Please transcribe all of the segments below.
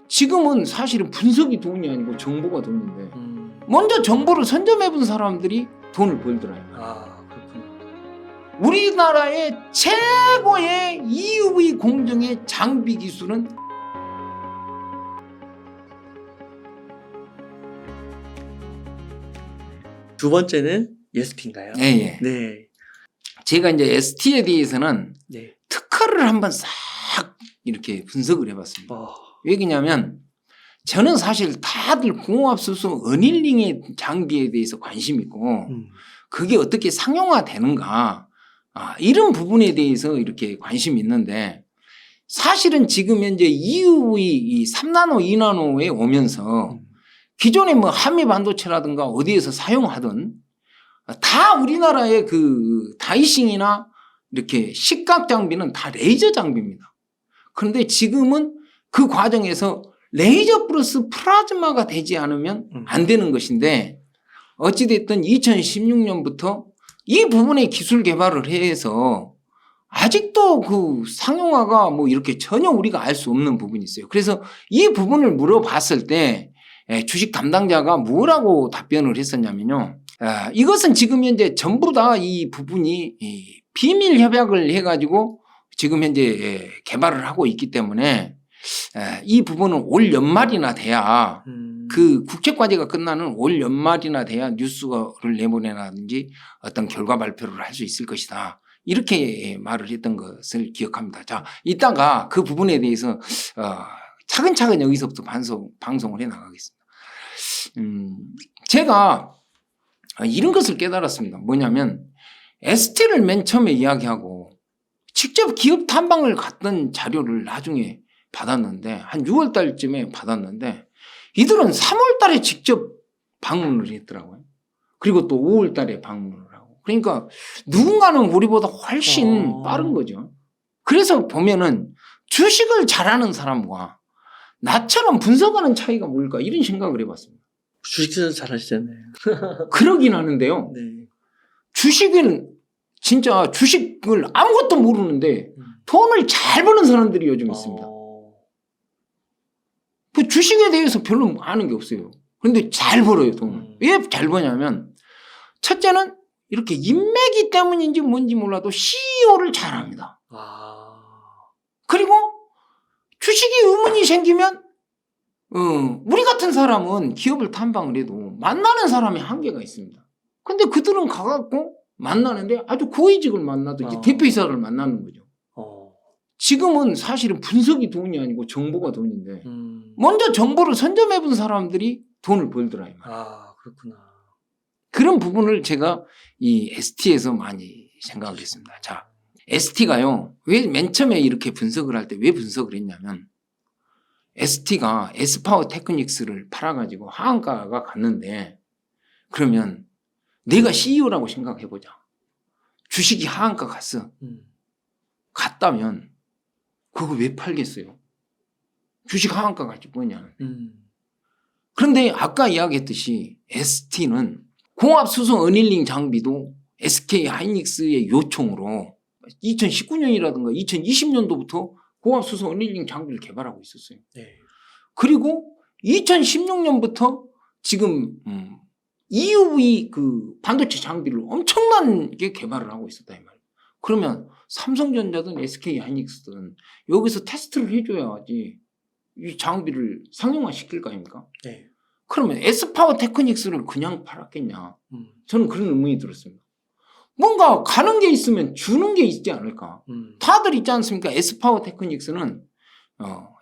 지금은 사실은 분석이 돈이 아니고 정보가 돈인데 먼저 정보를 선점해본 사람들이 돈을 벌더라요. 아, 그렇구나. 우리나라의 최고의 EUV 공정의 장비 기술은 두 번째는 ST인가요? 예. 네. 제가 이제 ST에 대해서는 네. 특허를 한번 싹 이렇게 분석을 해봤습니다. 어, 왜냐면 저는 사실 다들 공업수소 어닐링의 장비에 대해서 관심 있고 그게 어떻게 상용화되는가 이런 부분에 대해서 이렇게 관심이 있는데 사실은 지금 현재 EUV 이 3나노, 2나노에 오면서 기존의 뭐 한미 반도체라든가 어디에서 사용하던 다 우리나라의 그 다이싱이나 이렇게 식각 장비는 다 레이저 장비입니다. 그런데 지금은 그 과정에서 레이저 플러스 플라즈마가 되지 않으면 안 되는 것인데 어찌됐든 2016년부터 이 부분에 기술 개발을 해서 아직도 그 상용화가 뭐 이렇게 전혀 우리가 알 수 없는 부분이 있어요. 그래서 이 부분을 물어봤을 때 주식 담당자가 뭐라고 답변을 했었냐면요. 이것은 지금 현재 전부 다 이 부분이 비밀 협약을 해가지고 지금 현재 개발을 하고 있기 때문에 이 부분은 올 연말이나 돼야 그 국책과제가 끝나는 올 연말이나 돼야 뉴스를 내보내라든지 어떤 결과 발표를 할 수 있을 것이다. 이렇게 말을 했던 것을 기억합니다. 자, 이따가 그 부분에 대해서 차근차근 여기서부터 방송을 해 나가겠습니다. 제가 이런 것을 깨달았습니다. 뭐냐면 ST를 맨 처음에 이야기하고 직접 기업 탐방을 갔던 자료를 나중에 받았는데 한 6월 달쯤에 받았는데 이들은 3월 달에 직접 방문을 했더라고요. 그리고 또 5월 달에 방문을 하고. 그러니까 누군가는 우리보다 훨씬 빠른 거죠. 그래서 보면은 주식을 잘하는 사람과 나처럼 분석하는 차이가 뭘까 이런 생각을 해봤습니다. 주식은 잘하시잖아요. 그러긴 하는데요. 네. 주식은 진짜 주식을 아무것도 모르는데 돈을 잘 버는 사람들이 요즘 있습니다. 그 주식에 대해서 별로 아는 게 없어요. 그런데 잘 벌어요, 돈을. 왜 잘 버냐면 첫째는 이렇게 인맥이 때문인지 뭔지 몰라도 CEO를 잘합니다. 그리고 주식이 의문이 생기면 우리 같은 사람은 기업을 탐방을 해도 만나는 사람이 한계가 있습니다. 근데 그들은 가갖고 만나는데 아주 고위직을 만나든지 대표이사를 만나는 거죠. 지금은 사실은 분석이 돈이 아니고 정보가 돈인데 먼저 정보를 선점해본 사람들이 돈을 벌더라요. 아, 그렇구나. 그런 부분을 제가 이 ST에서 많이 생각을 했습니다. 자, ST가요. 왜 맨 처음에 이렇게 분석을 할 때 왜 분석을 했냐면 ST가 S파워 테크닉스를 팔아가지고 하한가가 갔는데 그러면 내가 CEO라고 생각해보자. 주식이 하한가 갔어. 갔다면 그거 왜 팔겠어요? 주식 하한가 가지고 뭐냐. 그런데 아까 이야기했듯이 ST는 공합수소 어닐링 장비도 SK 하이닉스의 요청으로 2019년이라든가 2020년도부터 공합수소 어닐링 장비를 개발하고 있었어요. 네. 그리고 2016년부터 지금 EUV 그 반도체 장비를 엄청나게 개발을 하고 있었다 이 말이에요. 그러면 삼성전자든 SK 하이닉스든 여기서 테스트를 해줘야지 이 장비를 상용화 시킬 거 아닙니까? 네. 그러면 S파워 테크닉스를 그냥 팔았겠냐? 저는 그런 의문이 들었습니다. 뭔가 가는 게 있으면 주는 게 있지 않을까? 다들 있지 않습니까? S파워 테크닉스는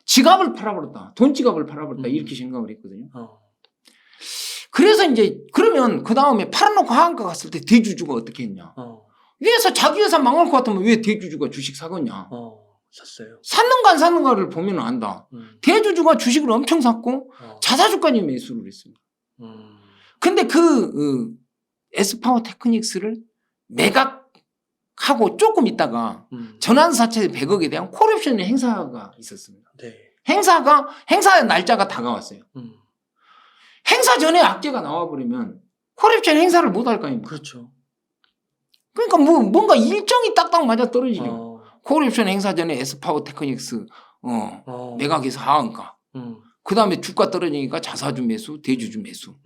지갑을 팔아버렸다. 돈 지갑을 팔아버렸다. 이렇게 생각을 했거든요. 그래서 이제 그러면 그 다음에 팔아놓고 하한가 갔을 때 대주주가 어떻게 했냐? 위에서 자기 회사 망할 것 같으면 왜 대주주가 주식 사겠냐? 샀어요. 샀는가 안 샀는가를 보면 안다. 대주주가 주식을 엄청 샀고 자사주까지 매수를 했습니다. 근데 그 S파워 테크닉스를 매각하고 조금 있다가 전환사채 100억에 대한 콜옵션 행사가 있었습니다. 네. 행사 날짜가 다가왔어요. 행사 전에 악재가 나와버리면 콜옵션 행사를 못 할 거 아닙니까? 그렇죠. 그러니까 뭔가 일정이 딱딱 맞아 떨어지죠. 콜옵션 행사 전에 S파워 테크닉스 매각해서 하한가. 그다음에 주가 떨어지니까 자사주 매수, 대주주 매수.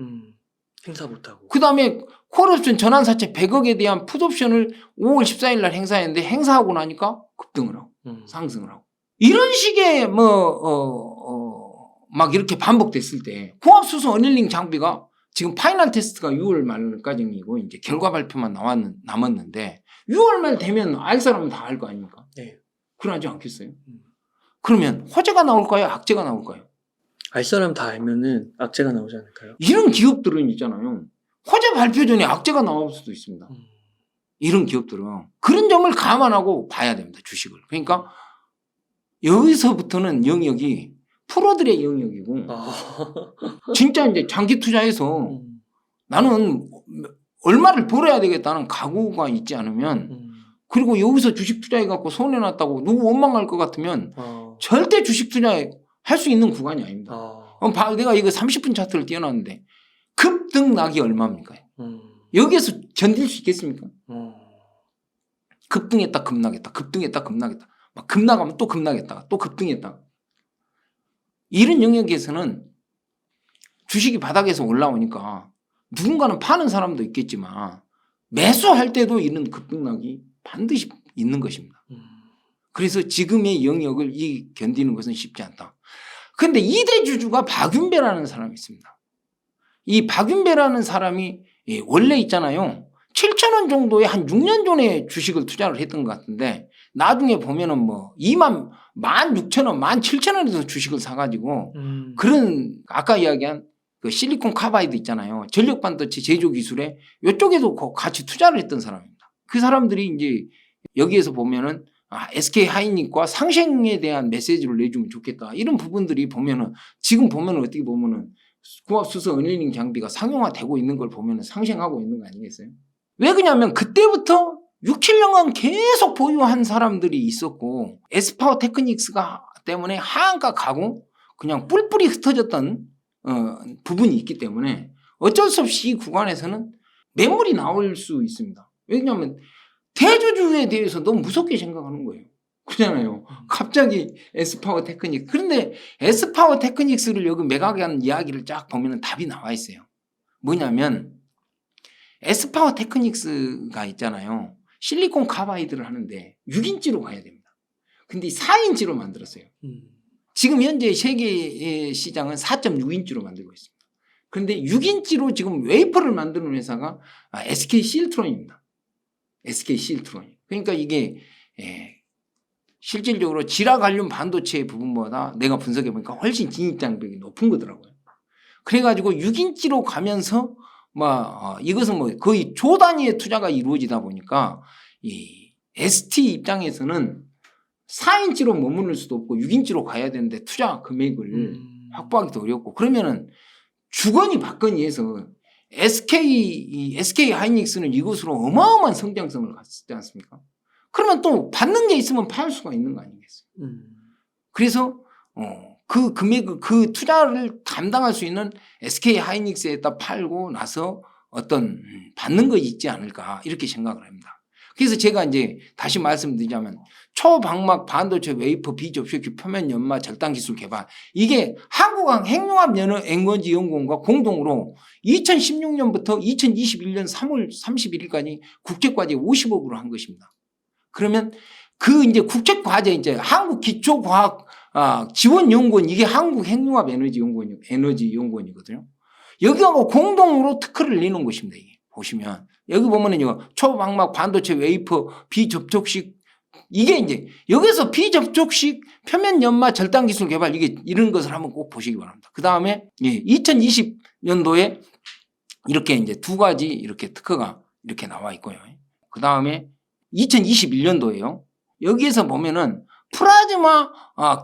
행사 못하고. 그다음에 콜옵션 전환사채 100억에 대한 풋옵션을 5월 14일 날 행사했는데 행사하고 나니까 급등을 하고 상승을 하고. 이런 식의 막 이렇게 반복됐을 때 고압수소 어닐링 장비가 지금 파이널 테스트가 6월 말까지이고 이제 결과 발표만 남았는데 6월 말 되면 알 사람은 다 알 거 아닙니까? 네. 그러지 않겠어요? 그러면 호재가 나올까요? 악재가 나올까요? 알 사람 다 알면은 악재가 나오지 않을까요? 이런 기업들은 있잖아요. 호재 발표 전에 악재가 나올 수도 있습니다. 이런 기업들은 그런 점을 감안하고 봐야 됩니다. 주식을. 그러니까 여기서부터는 영역이 프로들의 영역이고 진짜 이제 장기 투자해서 나는 얼마를 벌어야 되겠다는 각오가 있지 않으면 그리고 여기서 주식 투자해갖고 손해났다고 누구 원망할 것 같으면 절대 주식 투자할 수 있는 구간이 아닙니다. 내가 이거 30분 차트를 띄워놨는데 급등락이 얼마입니까? 여기에서 견딜 수 있겠습니까? 급등했다 급락했다 급등했다 급락했다 막 급락하면 또 급락했다가 또 급등했다가 이런 영역에서는 주식이 바닥에서 올라오니까 누군가는 파는 사람도 있겠지만 매수할 때도 이런 급등락이 반드시 있는 것입니다. 그래서 지금의 영역을 견디는 것은 쉽지 않다. 그런데 2대 주주가 박윤배라는 사람이 있습니다. 이 박윤배라는 사람이 원래 있잖아요. 7,000원 정도의 한 6년 전에 주식을 투자를 했던 것 같은데 나중에 보면은 뭐 16,000원, 17,000원에서 주식을 사가지고 그런 아까 이야기한 그 실리콘 카바이드 있잖아요. 전력 반도체 제조 기술에 이쪽에도 같이 투자를 했던 사람입니다. 그 사람들이 이제 여기에서 보면은 SK 하이닉과 상생에 대한 메시지를 내주면 좋겠다. 이런 부분들이 보면은 지금 보면은 어떻게 보면은 고압수소 어닐링 장비가 상용화되고 있는 걸 보면은 상생하고 있는 거 아니겠어요? 왜 그러냐면 그때부터 6, 7년간 계속 보유한 사람들이 있었고 에스파워 테크닉스가 때문에 하한가 가고 그냥 뿔뿔이 흩어졌던 부분이 있기 때문에 어쩔 수 없이 이 구간에서는 매물이 나올 수 있습니다. 왜냐하면 대주주에 대해서 너무 무섭게 생각하는 거예요. 그렇잖아요. 갑자기 에스파워 테크닉스. 그런데 에스파워 테크닉스를 여기 매각한 이야기를 쫙 보면 답이 나와 있어요. 뭐냐면 에스파워 테크닉스가 있잖아요. 실리콘 카바이드를 하는데 6인치로 가야 됩니다. 근데 4인치로 만들었어요. 지금 현재 세계 시장은 4.6인치로 만들고 있습니다. 그런데 6인치로 지금 웨이퍼를 만드는 회사가 SK 실트론입니다. SK 실트론. 그러니까 이게 실질적으로 지라갈륨 반도체 부분보다 내가 분석해 보니까 훨씬 진입장벽이 높은 거더라고요. 그래가지고 6인치로 가면서 이것은 뭐 거의 조 단위의 투자가 이루어지다 보니까 이 ST 입장에서는 4인치로 머무를 수도 없고 6인치로 가야 되는데 투자 금액을 확보하기도 어렵고 그러면은 주거니 받거니 해서 SK 하이닉스는 이것으로 어마어마한 성장성을 갖지 않습니까? 그러면 또 받는 게 있으면 팔 수가 있는 거 아니겠어요? 그래서 그 금액을 그 투자를 감당할 수 있는 SK 하이닉스에다 팔고 나서 어떤 받는 거 있지 않을까 이렇게 생각을 합니다. 그래서 제가 이제 다시 말씀드리자면 초방막 반도체 웨이퍼 비접촉식 표면 연마 절단 기술 개발 이게 한국항 핵융합 에너지 연구원과 공동으로 2016년부터 2021년 3월 31일까지 국제과제 50억으로 한 것입니다. 그러면 그 이제 국제과제 이제 한국기초과학 지원연구원 이게 한국핵융합 에너지 연구원이거든요. 여기하고 공동으로 특허를 내놓은 것입니다. 이게 보시면 여기 보면은 이거 초방막 반도체 웨이퍼 비접촉식 이게 이제 여기서 비접촉식 표면 연마 절단 기술 개발 이게 이런 것을 한번 꼭 보시기 바랍니다. 그 다음에 2020년도에 이렇게 이제 두 가지 이렇게 특허가 이렇게 나와 있고요. 그 다음에 2021년도에요. 여기에서 보면은 플라즈마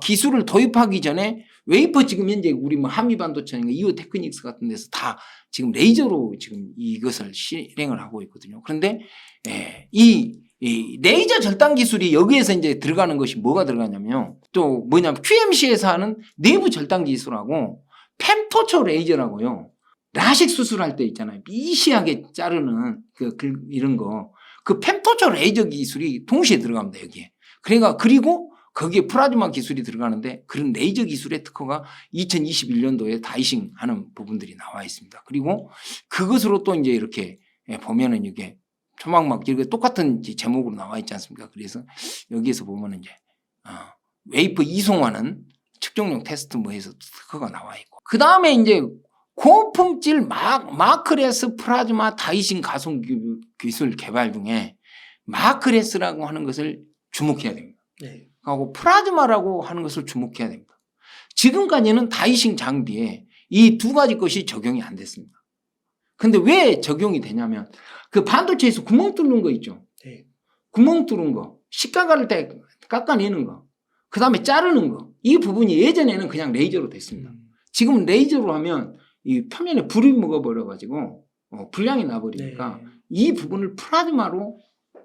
기술을 도입하기 전에 웨이퍼 지금 현재 우리 뭐 한미반도체나 이오 테크닉스 같은 데서 다 지금 레이저로 지금 이것을 실행을 하고 있거든요. 그런데 이 레이저 절단 기술이 여기에서 이제 들어가는 것이 뭐가 들어가냐면요. 또 뭐냐면 QMC에서 하는 내부 절단 기술하고 펜토처 레이저라고요. 라식 수술할 때 있잖아요. 미시하게 자르는 이런 거. 그 펜토처 레이저 기술이 동시에 들어갑니다. 여기에. 그리고 거기에 플라즈마 기술이 들어가는데 그런 레이저 기술의 특허가 2021년도에 다이싱 하는 부분들이 나와 있습니다. 그리고 그것으로 또 이제 이렇게 보면은 이게 초막막 이렇게 똑같은 제목으로 나와 있지 않습니까? 그래서 여기에서 보면은 이제 웨이퍼 이송하는 측정용 테스트 뭐해서 특허가 나와 있고 그 다음에 이제 고품질 마크레스 플라즈마 다이싱 가속 기술 개발 중에 마크레스라고 하는 것을 주목해야 됩니다. 네. 하고 플라즈마라고 하는 것을 주목해야 됩니다. 지금까지는 다이싱 장비에 이 두 가지 것이 적용이 안 됐습니다. 근데 왜 적용이 되냐면 그 반도체에서 구멍 뚫는 거 있죠. 네. 구멍 뚫은 거, 식가갈 때 깎아내는 거, 그 다음에 자르는 거. 이 부분이 예전에는 그냥 레이저로 됐습니다. 지금 레이저로 하면 이 표면에 불이 먹어버려가지고 불량이 나버리니까 네. 이 부분을 플라즈마로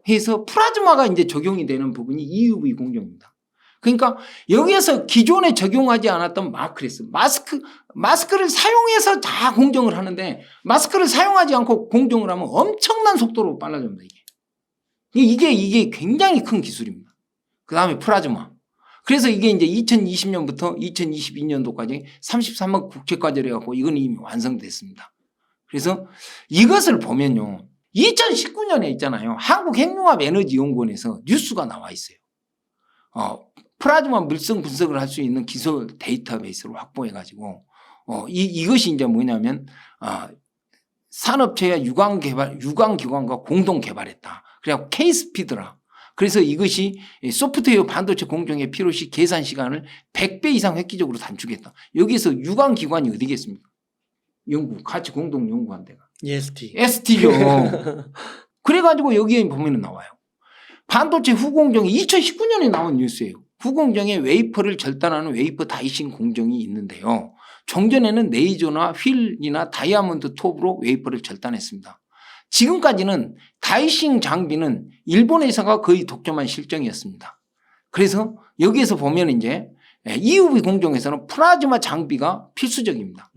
해서 플라즈마가 이제 적용이 되는 부분이 EUV 공정입니다. 그러니까 여기에서 기존에 적용하지 않았던 마크레스, 마스크를 사용해서 다 공정을 하는데 마스크를 사용하지 않고 공정을 하면 엄청난 속도로 빨라집니다. 이게 굉장히 큰 기술입니다. 그 다음에 플라즈마. 그래서 이게 이제 2020년부터 2022년도까지 33번 국제과제를 해갖고 이건 이미 완성됐습니다. 그래서 이것을 보면요. 2019년에 있잖아요. 한국핵융합에너지연구원에서 뉴스가 나와 있어요. 플라즈마 물성 분석을 할 수 있는 기술 데이터베이스를 확보해가지고 이것이 이제 뭐냐면 산업체와 유관기관과 공동 개발했다. 그래갖고 K-스피드라. 그래서 이것이 소프트웨어 반도체 공정에 필요시 계산 시간을 100배 이상 획기적으로 단축했다. 여기서 유관기관이 어디겠습니까? 같이 공동 연구한 데가. EST. ST죠. 그래가지고 여기에 보면 나와요. 반도체 후공정이 2019년에 나온 뉴스예요. 후공정에 웨이퍼를 절단하는 웨이퍼 다이싱 공정이 있는데요. 종전에는 레이저나 휠이나 다이아몬드 톱으로 웨이퍼를 절단했습니다. 지금까지는 다이싱 장비는 일본 회사가 거의 독점한 실정이었습니다. 그래서 여기에서 보면 이제 EUV 공정에서는 플라즈마 장비가 필수적입니다.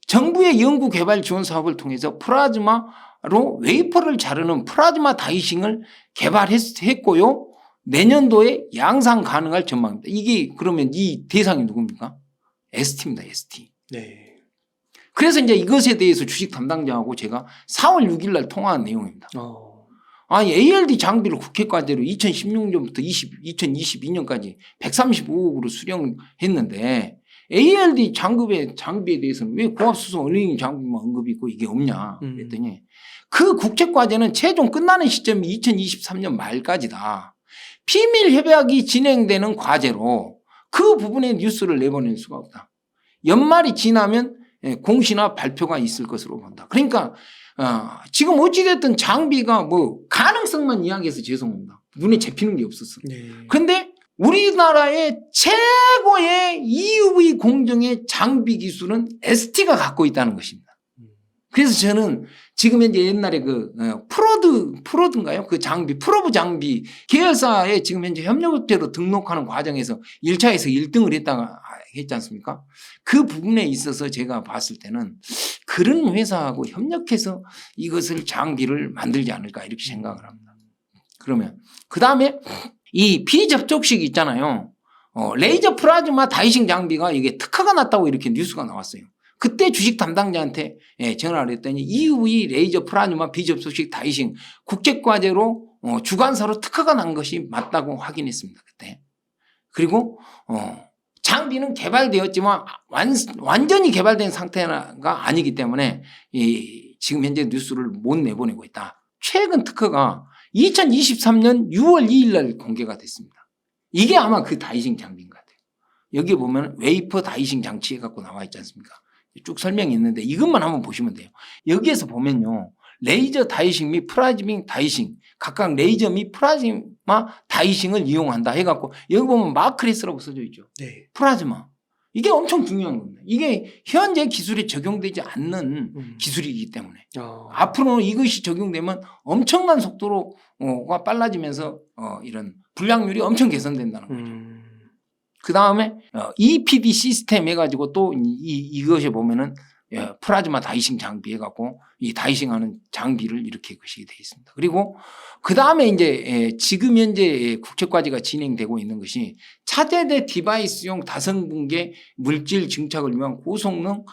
정부의 연구 개발 지원 사업을 통해서 플라즈마로 웨이퍼를 자르는 플라즈마 다이싱을 개발했고요. 내년도에 양산 가능할 전망입니다. 이게 그러면 이 대상이 누굽니까? ST입니다. ST. 네. 그래서 이제 이것에 대해서 주식 담당자하고 제가 4월 6일 날 통화한 내용입니다. ALD 장비를 국회과제로 2016년부터 2022년까지 135억으로 수령했는데 ALD 장비에 대해서는 왜 고압수소 어닝 장비만 언급이 있고 이게 없냐 그랬더니 그 국제과제는 최종 끝나는 시점이 2023년 말까지다. 비밀 협약이 진행되는 과제로 그 부분의 뉴스를 내보낼 수가 없다. 연말이 지나면 공시나 발표가 있을 것으로 본다. 그러니까 지금 어찌됐든 장비가 뭐 가능성만 이야기해서 죄송합니다. 눈에 잡히는 게 없었어. 그런데 우리나라의 최고의 EUV 공정의 장비 기술은 ST가 갖고 있다는 것입니다. 그래서 저는 지금 현재 옛날에 프로드인가요? 그 장비, 프로브 장비 계열사에 지금 현재 협력업체로 등록하는 과정에서 1차에서 1등을 했지 않습니까? 그 부분에 있어서 제가 봤을 때는 그런 회사하고 협력해서 이것을 장비를 만들지 않을까 이렇게 생각을 합니다. 그러면 그 다음에 이 비접촉식 있잖아요. 레이저 플라즈마 다이싱 장비가 이게 특허가 났다고 이렇게 뉴스가 나왔어요. 그때 주식 담당자한테 전화를 했더니 EUV 레이저 플라즈마 비접촉식 다이싱 국제과제로 주관사로 특허가 난 것이 맞다고 확인했습니다. 그때. 그리고 장비는 개발되었지만 완전히 개발된 상태가 아니기 때문에 지금 현재 뉴스를 못 내보내고 있다. 최근 특허가 2023년 6월 2일 날 공개가 됐습니다. 이게 아마 그 다이싱 장비인 것 같아요. 여기 보면 웨이퍼 다이싱 장치 해갖고 나와 있지 않습니까? 쭉 설명이 있는데 이것만 한번 보시면 돼요. 여기에서 보면요. 레이저 다이싱 및 플라즈마 다이싱 각각 레이저 및 플라즈마 다이싱을 이용한다 해갖고 여기 보면 마크레스라고 써져 있죠. 네. 플라즈마. 이게 엄청 중요한 겁니다. 이게 현재 기술에 적용되지 않는 기술이기 때문에 앞으로 이것이 적용되면 엄청난 속도로가 빨라지면서 이런 불량률이 엄청 개선된다는 거죠. 그 다음에 EPD 시스템 해가지고 또 이것에 보면은 플라즈마 다이싱 장비 해갖고 이 다이싱하는 장비를 이렇게 것이 되어 있습니다. 그리고 그 다음에 이제 지금 현재 국책과제가 진행되고 있는 것이 차세대 디바이스용 다성분계 물질 증착을 위한 고성능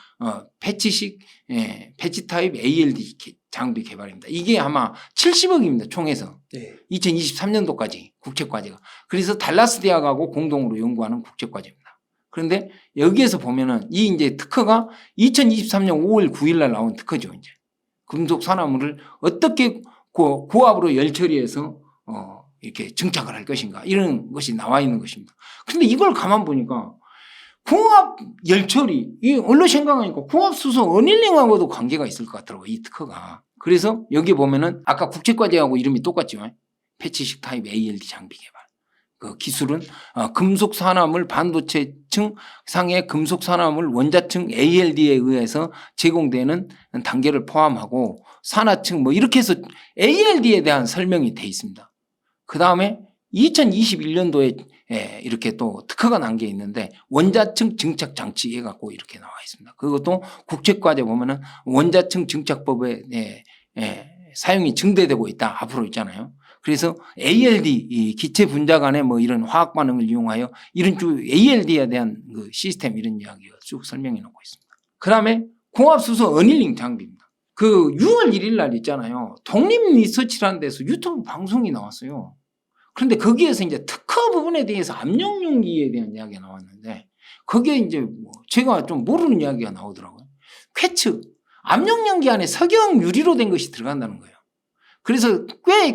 패치식 패치 타입 ALD 장비 개발입니다. 이게 아마 70억입니다. 총에서. 네. 2023년도까지 국책과제가. 그래서 달라스 대학하고 공동으로 연구하는 국책과제입니다. 그런데 여기에서 보면은 이 이제 특허가 2023년 5월 9일 날 나온 특허죠. 이제 금속 산화물을 어떻게 고압으로 열 처리해서 이렇게 증착을 할 것인가 이런 것이 나와 있는 것입니다. 그런데 이걸 가만 보니까 고압 열 처리 이 얼로 생각하니까 고압 수소 어닐링하고도 관계가 있을 것 같더라고요. 이 특허가. 그래서 여기 보면은 아까 국책과제하고 이름이 똑같죠. 패치식 타입 ALD 장비 개발. 그 기술은 금속 산화물 반도체층 상의 금속 산화물 원자층 ALD에 의해서 제공되는 단계를 포함하고 산화층 뭐 이렇게 해서 ALD에 대한 설명이 돼 있습니다. 그 다음에 2021년도에 이렇게 또 특허가 난 게 있는데 원자층 증착 장치 해갖고 이렇게 나와 있습니다. 그것도 국책과제 보면은 원자층 증착법에 사용이 증대되고 있다 앞으로 있잖아요. 그래서 ALD 이 기체 분자 간의 뭐 이런 화학 반응을 이용하여 이런 쭉 ALD에 대한 그 시스템 이런 이야기가 쭉 설명해 놓고 있습니다. 그다음에 공합수소 어닐링 장비입니다. 그 6월 1일 날 있잖아요. 독립리서치라는 데서 유튜브 방송이 나왔어요. 그런데 거기에서 이제 특허 부분에 대해서 압력용기에 대한 이야기가 나왔는데 거기에 이제 뭐 제가 좀 모르는 이야기가 나오더라고요. 퀘츠 압력용기 안에 석영 유리로 된 것이 들어간다는 거예요. 그래서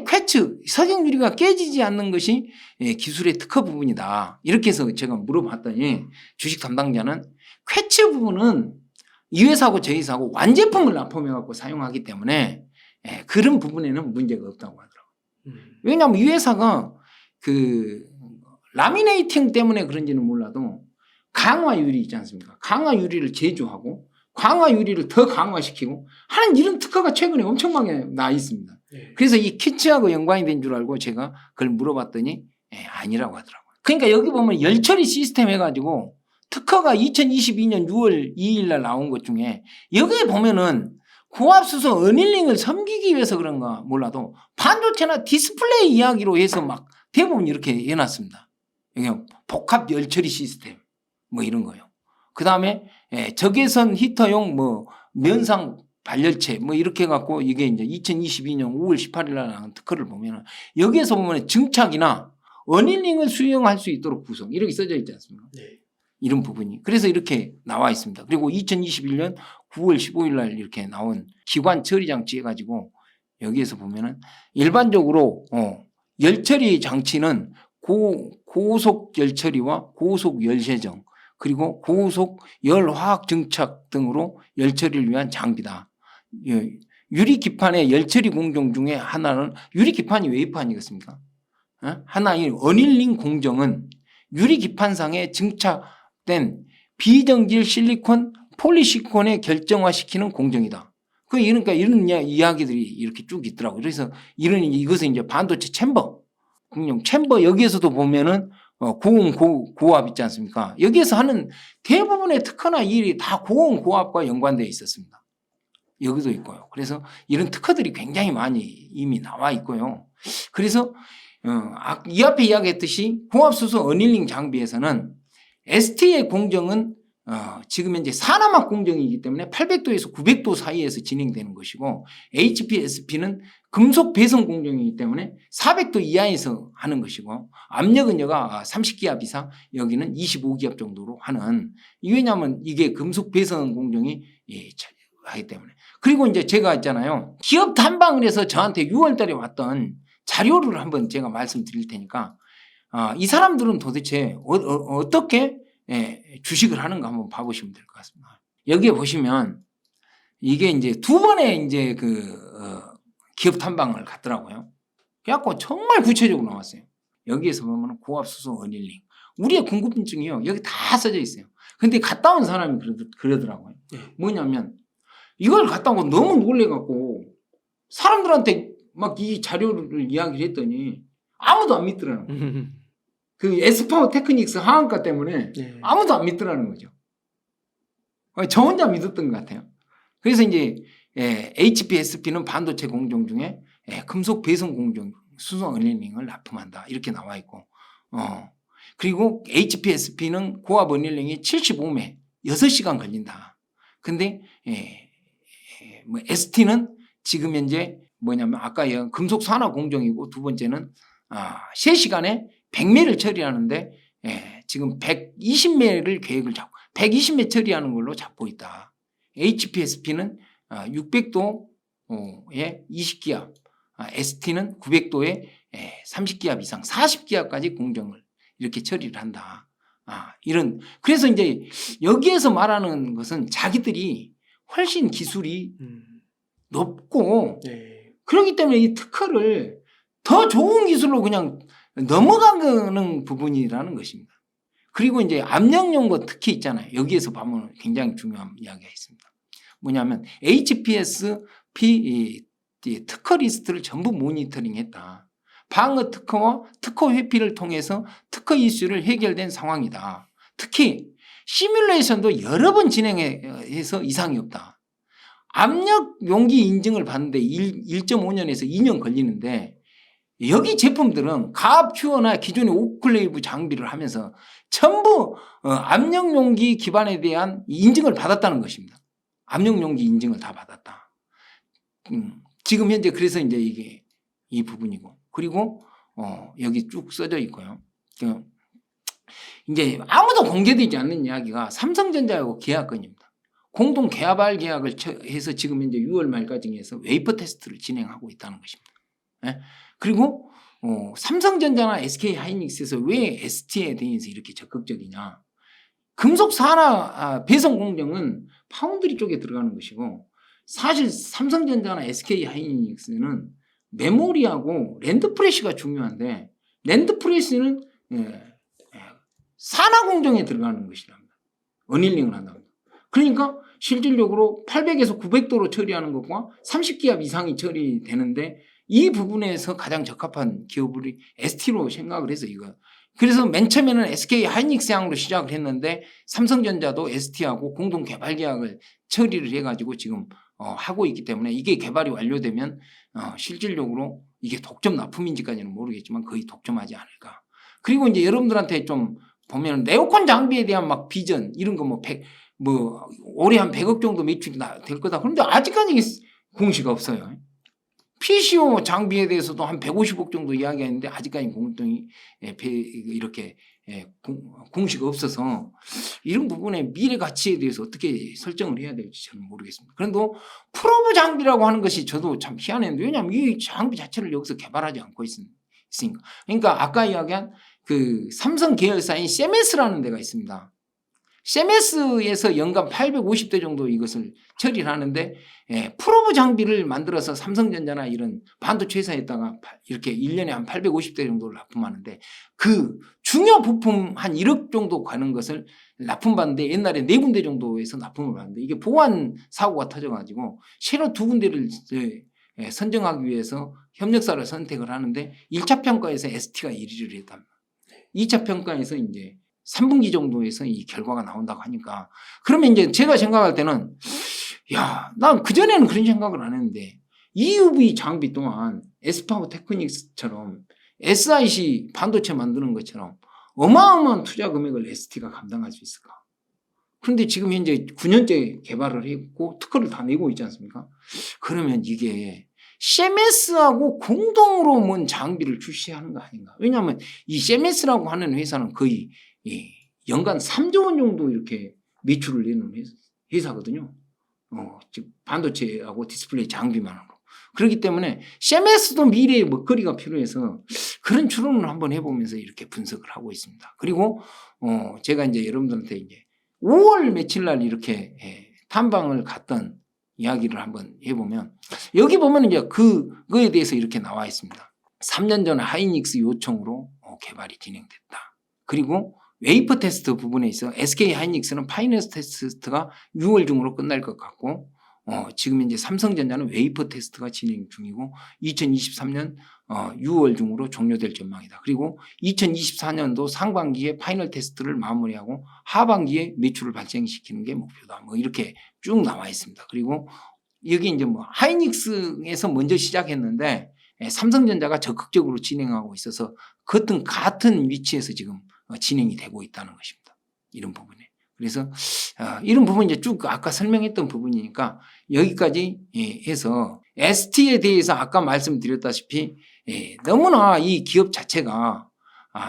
퀘츠 석영 유리가 깨지지 않는 것이 기술의 특허 부분이다. 이렇게 해서 제가 물어봤더니 주식 담당자는 퀘츠 부분은 이 회사하고 저희 회사하고 완제품을 납품해 갖고 사용하기 때문에 그런 부분에는 문제가 없다고 하더라고요. 왜냐하면 이 회사가 그 라미네이팅 때문에 그런지는 몰라도 강화 유리 있지 않습니까? 강화 유리를 제조하고 강화 유리를 더 강화시키고 하는 이런 특허가 최근에 엄청 많이 나 있습니다. 그래서 이 퀘츠하고 연관이 된 줄 알고 제가 그걸 물어봤더니 아니라고 하더라고요. 그러니까 여기 보면 열처리 시스템 해가지고 특허가 2022년 6월 2일 날 나온 것 중에 여기에 보면은 고압수소 어닐링을 섬기기 위해서 그런가 몰라도 반도체나 디스플레이 이야기로 해서 막 대부분 이렇게 해놨습니다. 여기 복합 열처리 시스템 뭐 이런 거요. 그 다음에 적외선 히터용 뭐 면상 발열체 뭐 이렇게 해갖고 이게 이제 2022년 5월 18일 날 나온 특허를 보면은 여기에서 보면 증착이나 어닐링을 수용할 수 있도록 구성 이렇게 써져 있지 않습니까? 네. 이런 부분이. 그래서 이렇게 나와 있습니다. 그리고 2021년 9월 15일 날 이렇게 나온 기관 처리 장치 해가지고 여기에서 보면은 일반적으로 열처리 장치는 고속 열처리와 고속 열세정 그리고 고속 열화학 증착 등으로 열처리를 위한 장비다. 유리기판의 열처리 공정 중에 하나는 유리기판이 웨이판이겠습니까? 하나의 어닐링 공정은 유리기판상에 증착된 비정질 실리콘 폴리시콘에 결정화시키는 공정이다. 그러니까 이런 이야기들이 이렇게 쭉 있더라고요. 그래서 이것은 이제 반도체 챔버, 챔버 여기에서도 보면은 고온 고압 있지 않습니까? 여기에서 하는 대부분의 특허나 일이 다 고온 고압과 연관되어 있었습니다. 여기도 있고요. 그래서 이런 특허들이 굉장히 많이 이미 나와 있고요. 그래서 이 앞에 이야기했듯이 고압수소 어닐링 장비에서는 ST의 공정은 지금 현재 산화막 공정이기 때문에 800도에서 900도 사이에서 진행되는 것이고 HPSP는 금속 배선 공정이기 때문에 400도 이하에서 하는 것이고 압력은 여가 30기압 이상 여기는 25기압 정도로 하는 왜냐하면 이게 금속 배선 공정이 하기 때문에 그리고 이제 제가 있잖아요. 기업 탐방을 해서 저한테 6월 달에 왔던 자료를 한번 제가 말씀드릴 테니까 이 사람들은 도대체 어떻게 주식을 하는가 한번 봐보시면 될 것 같습니다. 여기에 보시면 이게 이제 두 번의 이제 기업 탐방을 갔더라고요. 그래갖고 정말 구체적으로 나왔어요. 여기에서 보면 고압수소 어닐링. 우리의 궁금증이요. 여기 다 써져 있어요. 근데 갔다 온 사람이 그러더라고요. 뭐냐면 이걸 갔다 오고 너무 놀래갖고 사람들한테 막 이 자료를 이야기를 했더니 아무도 안 믿더라는 거예요. 그 에스파워 테크닉스 하한가 때문에 아무도 안 믿더라는 거죠. 저 혼자 믿었던 것 같아요. 그래서 이제 HPSP는 반도체 공정 중에 금속 배선 공정 수소 어닐링을 납품한다 이렇게 나와 있고, 그리고 HPSP는 고압 어닐링이 75매 6시간 걸린다. 근데 뭐 ST는 지금 현재 뭐냐면 아까 금속 산화 공정이고 두 번째는 3시간에 100매를 처리하는데 지금 120매를 계획을 잡고 120매 처리하는 걸로 잡고 있다. HPSP는 600도에 20기압, ST는 900도에 30기압 이상 40기압까지 공정을 이렇게 처리를 한다. 이런, 그래서 이제 여기에서 말하는 것은 자기들이 훨씬 기술이 높고 그렇기 때문에 이 특허를 더 좋은 기술로 그냥 넘어가는 부분이라는 것입니다. 그리고 이제 압력연고 특히 있잖아요. 여기에서 보면 굉장히 중요한 이야기가 있습니다. 뭐냐면 HPSP 특허 리스트를 전부 모니터링했다. 방어 특허와 특허 회피를 통해서 특허 이슈를 해결된 상황이다. 특히 시뮬레이션도 여러 번 진행해서 이상이 없다. 압력 용기 인증을 받는데 1.5년에서 2년 걸리는데 여기 제품들은 가압 큐어나 기존의 오클레이브 장비를 하면서 전부 압력 용기 기반에 대한 인증을 받았다는 것입니다. 압력 용기 인증을 다 받았다. 지금 현재 그래서 이제 이게 이 부분이고, 그리고 여기 쭉 써져 있고요. 이제 아무도 공개되지 않는 이야기가 삼성전자하고 계약건입니다. 공동 개발 계약을 해서 지금 현재 6월 말까지 해서 웨이퍼 테스트를 진행하고 있다는 것입니다. 그리고 삼성전자나 SK 하이닉스에서 왜 ST에 대해서 이렇게 적극적이냐? 금속 산화 배선 공정은 파운드리 쪽에 들어가는 것이고, 사실 삼성전자나 SK 하이닉스는 메모리하고 랜드 프레시가 중요한데 랜드 프레시는 산화 공정에 들어가는 것이랍니다. 어닐링을 한답니다. 그러니까 실질적으로 800에서 900도로 처리하는 것과 30기압 이상이 처리되는데 이 부분에서 가장 적합한 기업이 ST로 생각을 해서 이거. 그래서 맨 처음에는 SK 하이닉스 향으로 시작을 했는데 삼성전자도 ST하고 공동 개발 계약을 처리를 해가지고 지금 하고 있기 때문에 이게 개발이 완료되면 실질적으로 이게 독점 납품인지까지는 모르겠지만 거의 독점하지 않을까. 그리고 이제 여러분들한테 좀 보면 네오콘 장비에 대한 막 비전 이런 거 올해 한 100억 정도 매출이 될 거다. 그런데 아직까지 공시가 없어요. PCO 장비에 대해서도 한 150억 정도 이야기하는데 아직까지 공동이 이렇게 공시가 없어서 이런 부분의 미래 가치에 대해서 어떻게 설정을 해야 될지 저는 모르겠습니다. 그런데 프로브 장비라고 하는 것이 저도 참 희한했는데, 왜냐하면 이 장비 자체를 여기서 개발하지 않고 있으니까. 그러니까 아까 이야기한 그 삼성 계열사인 CMS라는 데가 있습니다. CMS에서 연간 850대 정도 이것을 처리를 하는데 프로브 장비를 만들어서 삼성전자나 이런 반도체 회사에다가 이렇게 1년에 한 850대 정도를 납품하는데 그 중요 부품 한 1억 정도 가는 것을 납품받는데 옛날에 4군데 정도에서 납품을 받는데 이게 보안 사고가 터져가지고 새로 2군데를 선정하기 위해서 협력사를 선택을 하는데 1차 평가에서 ST가 1위를 했답니다. 2차 평가에서 이제 3분기 정도에서 이 결과가 나온다고 하니까, 그러면 이제 제가 생각할 때는 난 그전에는 그런 생각을 안 했는데 EUV 장비 또한 에스파워 테크닉스처럼 SIC 반도체 만드는 것처럼 어마어마한 투자 금액을 ST가 감당할 수 있을까? 그런데 지금 현재 9년째 개발을 했고 특허를 다 내고 있지 않습니까? 그러면 이게 CMS하고 공동으로 뭔 장비를 출시하는 거 아닌가? 왜냐하면 이 CMS라고 하는 회사는 거의 연간 3조 원 정도 이렇게 매출을 내는 회사거든요. 즉 반도체하고 디스플레이 장비만 하고. 그렇기 때문에 CMS도 미래의 먹거리가 필요해서 그런 추론을 한번 해보면서 이렇게 분석을 하고 있습니다. 그리고 제가 이제 여러분들한테 이제 5월 며칠 날 이렇게 탐방을 갔던 이야기를 한번 해보면 여기 보면 이제 그거에 대해서 이렇게 나와 있습니다. 3년 전에 하이닉스 요청으로 개발이 진행됐다. 그리고 웨이퍼 테스트 부분에 있어 SK 하이닉스는 파이널 테스트가 6월 중으로 끝날 것 같고 지금 이제 삼성전자는 웨이퍼 테스트가 진행 중이고 2023년 6월 중으로 종료될 전망이다. 그리고 2024년도 상반기에 파이널 테스트를 마무리하고 하반기에 매출을 발생시키는 게 목표다. 뭐 이렇게 쭉 나와 있습니다. 그리고 여기 이제 뭐 하이닉스에서 먼저 시작했는데 삼성전자가 적극적으로 진행하고 있어서 같은 위치에서 지금 진행이 되고 있다는 것입니다. 이런 부분에. 그래서 이런 부분 이제 쭉 아까 설명했던 부분이니까 여기까지 해서 ST에 대해서 아까 말씀드렸다시피 너무나 이 기업 자체가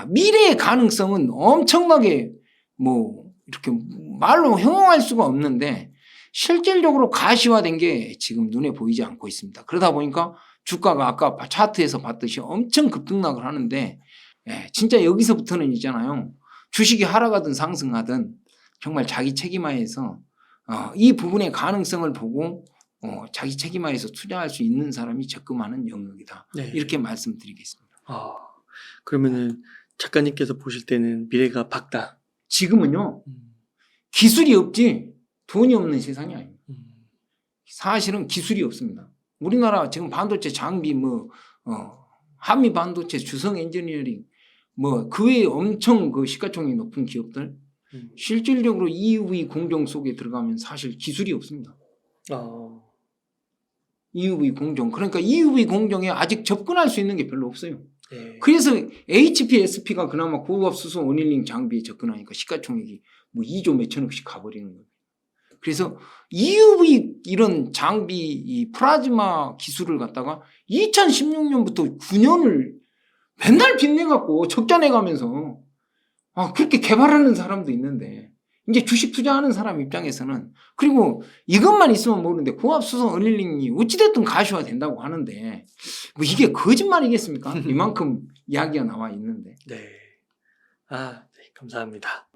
미래의 가능성은 엄청나게 뭐 이렇게 말로 형용할 수가 없는데 실질적으로 가시화된 게 지금 눈에 보이지 않고 있습니다. 그러다 보니까 주가가 아까 차트에서 봤듯이 엄청 급등락을 하는데 진짜 여기서부터는 있잖아요. 주식이 하락하든 상승하든 정말 자기 책임하에서 이 부분의 가능성을 보고 자기 책임하에서 투자할 수 있는 사람이 적금하는 영역이다. 네. 이렇게 말씀드리겠습니다. 그러면은 작가님께서 보실 때는 미래가 밝다. 지금은요. 기술이 없지 돈이 없는 세상이 아닙니다. 사실은 기술이 없습니다. 우리나라 지금 반도체 장비 한미 반도체 주성 엔지니어링 그 외에 엄청 그 시가총액이 높은 기업들 실질적으로 EUV 공정 속에 들어가면 사실 기술이 없습니다. EUV 공정. 그러니까 EUV 공정에 아직 접근할 수 있는 게 별로 없어요. 네. 그래서 HPSP가 그나마 고압 수소 원일링 장비에 접근하니까 시가총액이 2조 몇천억씩 가버리는 거예요. 그래서 EUV 이런 장비 이 플라즈마 기술을 갖다가 2016년부터 9년을 맨날 빚내갖고 적자내가면서 그렇게 개발하는 사람도 있는데 이제 주식 투자하는 사람 입장에서는 그리고 이것만 있으면 모르는데 고압수소 원일링이 어찌됐든 가시화 된다고 하는데 뭐 이게 거짓말이겠습니까? 이만큼 이야기가 나와 있는데. 네. 네, 감사합니다.